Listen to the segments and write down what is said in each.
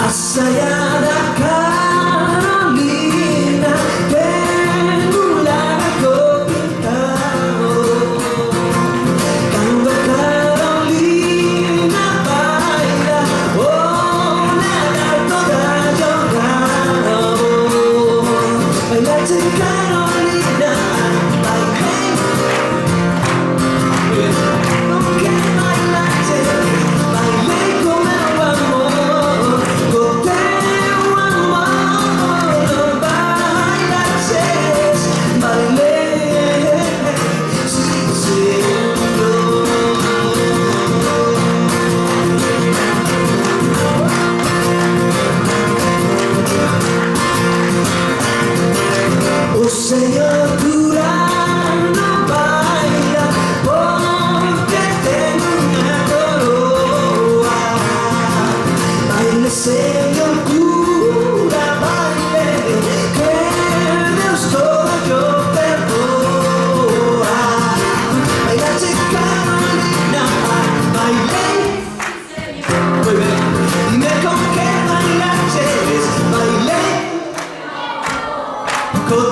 Assayada Carolina, tengo un lago pintado. Cuando Carolina baila, nada toda llorado. Bailate Carolina, bailé. Aunque bailate, bailé como el amor. Señor Durano baila, porque tengo una coroa. Baile, Señor cura, baile, que Dios todo yo perdoa. Bailate Carolina, baile. Muy bien. Dime con qué bailaches, baile. Con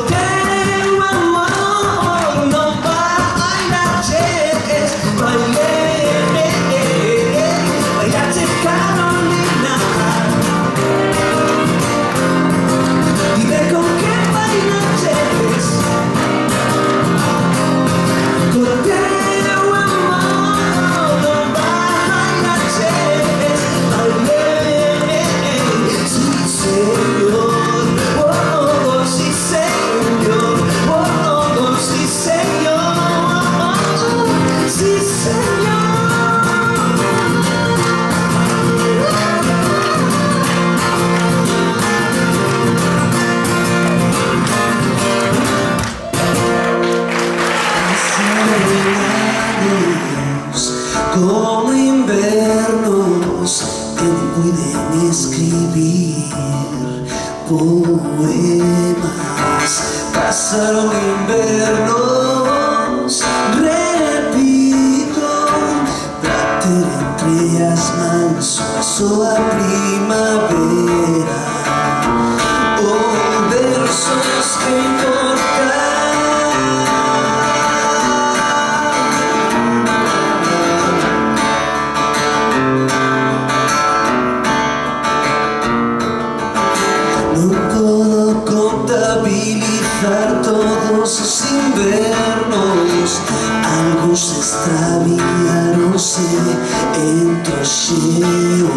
como invernos que no pueden escribir poemas. Pasaron invernos, repito, plater entre las manos, pasó a primavera. Oh, versos que importan. Contabilizar todos los inviernos, algo se extraviaron, se entrocheo.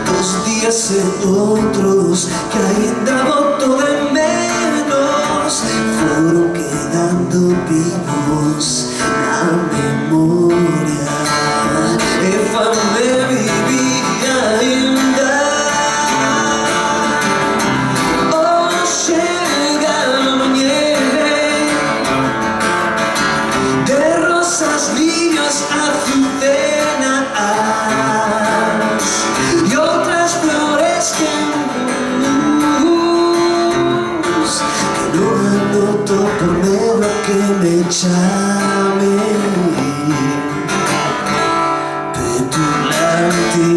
2 días en otros que ainda boto de menos, fueron quedando vivos na memoria. E fanme vivir ainda. Y otras flores que no anoto por medio que me llame petulante.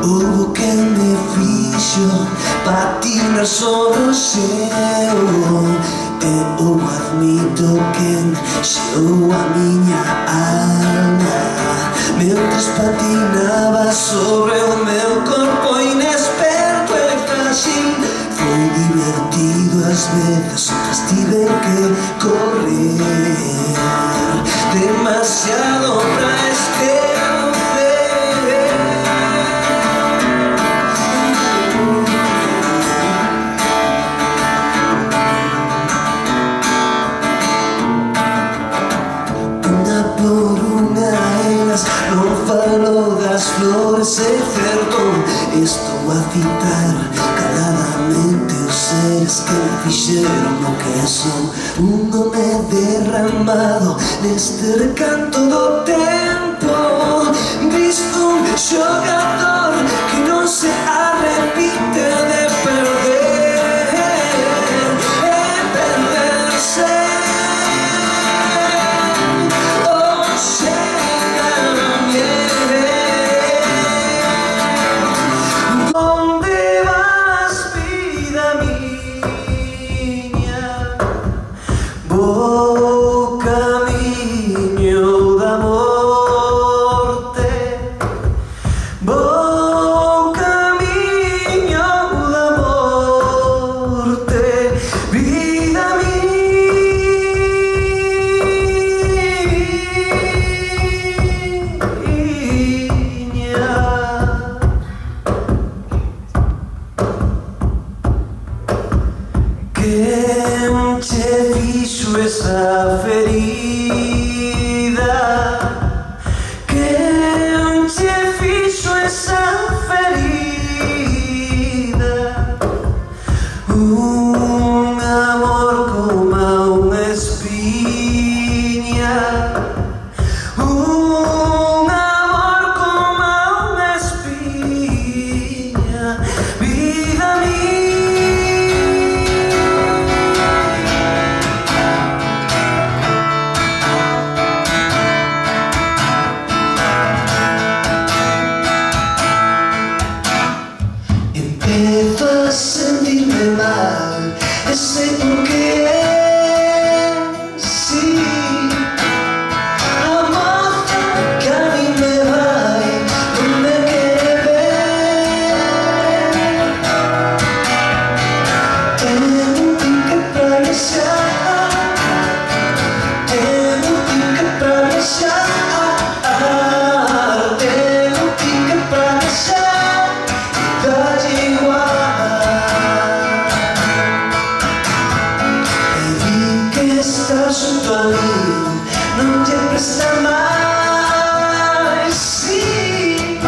Hubo quien me fixo patinar sobre o ceo, e eu admito quen xeou a miña alma mentras patinaba sobre o meu corpo inesperto e frágil. Foi divertido ás veces, outras tiven que correr demasiado pra esquecer. Non falo das flores, é certo. Estou a citar caladamente os seres que me fixeron o que son. Un nome derramado neste recanto do tempo. Visto un xogador no se arrepiente de perderse. Oh, ¿dónde vas, vida mía? Vos camino d'amor, vos camino d'amor, vida mía. Quen che fixo esa ferida? Quen che fixo esa ferida? Un amor como unha espiña, un amor como unha espiña, vida mía. Empiezo a sentirme mal, no sé por qué. Sí, amor que a mí me va y no me quiere ver. Tengo un ticket para viajar, tengo un ticket para viajar, tengo un ticket para viajar. Dá-te igual. Baby, que estás junto a mí não te presta mais. Sí,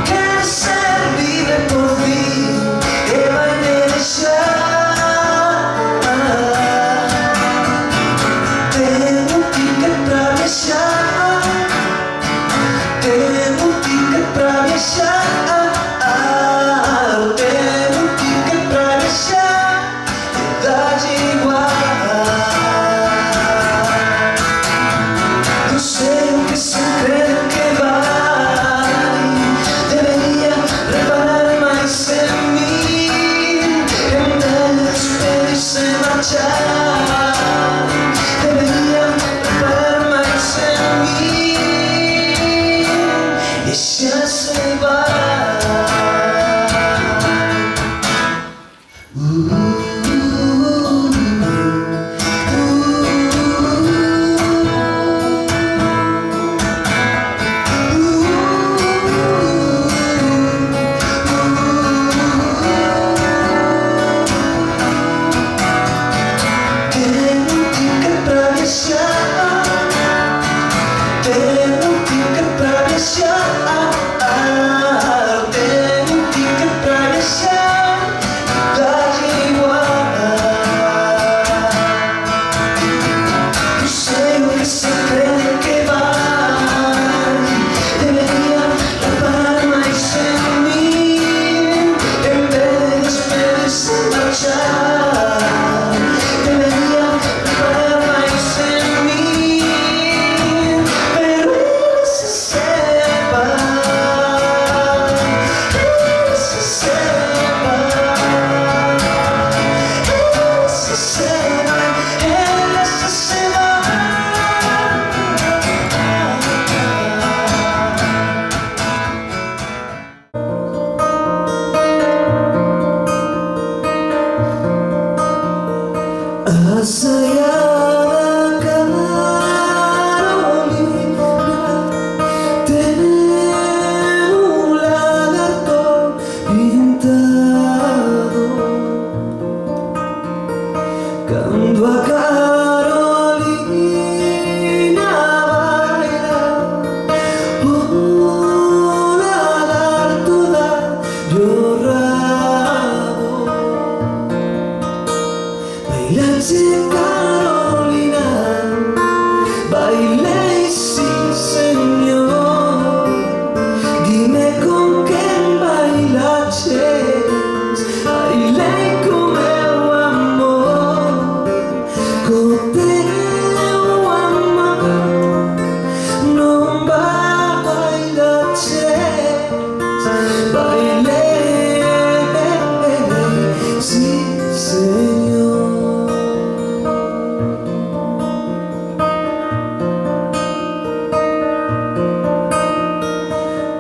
quero ser livre por fin, que vai me deixar. Tenho um ticket pra viajar, tenho um ticket pra viajar. No sé lo que se cree que vai, debería reparar más en mí, en vez de despedirse y marchar. Debería reparar más en mí, y ya se va.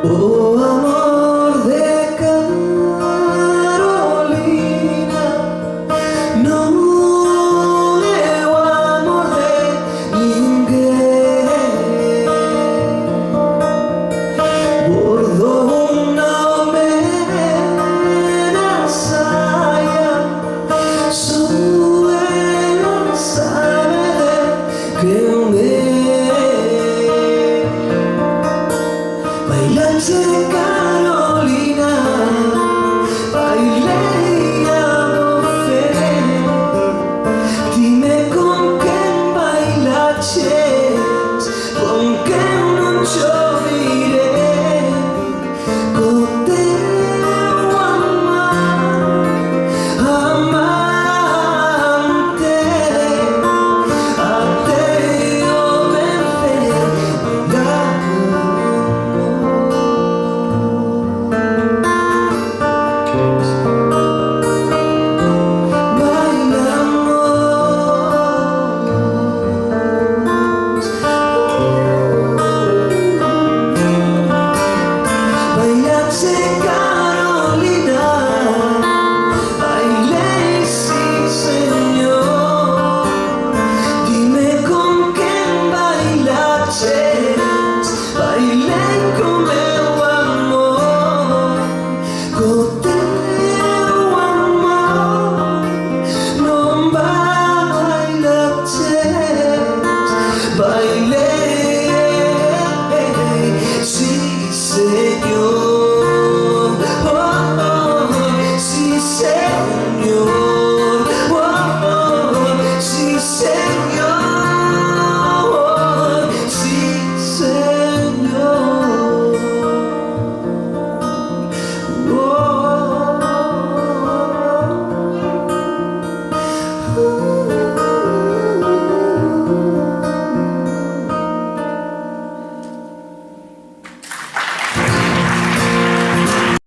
Oh, amor de Carolina, no é o amor de ninguém. Bordou nome na saia, sua não sabe de quem é. Bailante